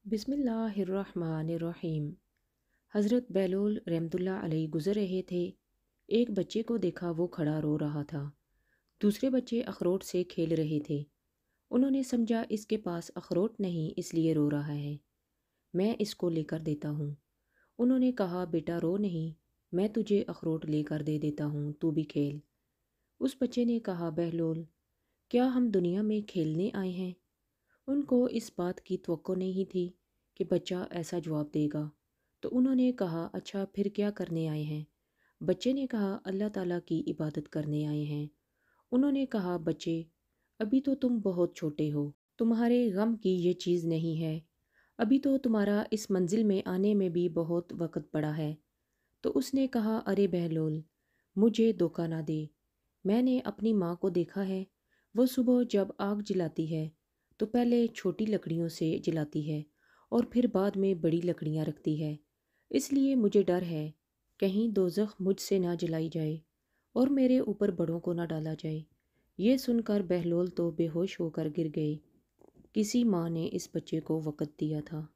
بسم اللہ الرحمن الرحیم۔ حضرت بہلول رحمۃ اللہ علیہ گزر رہے تھے۔ ایک بچے کو دیکھا، وہ کھڑا رو رہا تھا۔ دوسرے بچے اخروٹ سے کھیل رہے تھے۔ انہوں نے سمجھا اس کے پاس اخروٹ نہیں، اس لیے رو رہا ہے، میں اس کو لے کر دیتا ہوں۔ انہوں نے کہا، بیٹا رو نہیں، میں تجھے اخروٹ لے کر دے دیتا ہوں، تو بھی کھیل۔ اس بچے نے کہا، بہلول، کیا ہم دنیا میں کھیلنے آئے ہیں؟ ان کو اس بات کی توقع نہیں تھی کہ بچہ ایسا جواب دے گا، تو انہوں نے کہا، اچھا پھر کیا کرنے آئے ہیں؟ بچے نے کہا، اللہ تعالیٰ کی عبادت کرنے آئے ہیں۔ انہوں نے کہا، بچے، ابھی تو تم بہت چھوٹے ہو، تمہارے غم کی یہ چیز نہیں ہے، ابھی تو تمہارا اس منزل میں آنے میں بھی بہت وقت پڑا ہے۔ تو اس نے کہا، ارے بہلول، مجھے دھوکہ نہ دے، میں نے اپنی ماں کو دیکھا ہے، وہ صبح جب آگ جلاتی ہے تو پہلے چھوٹی لکڑیوں سے جلاتی ہے اور پھر بعد میں بڑی لکڑیاں رکھتی ہے، اس لیے مجھے ڈر ہے کہیں دوزخ مجھ سے نہ جلائی جائے اور میرے اوپر بڑوں کو نہ ڈالا جائے۔ یہ سن کر بہلول تو بے ہوش ہو کر گر گئے۔ کسی ماں نے اس بچے کو وقت دیا تھا۔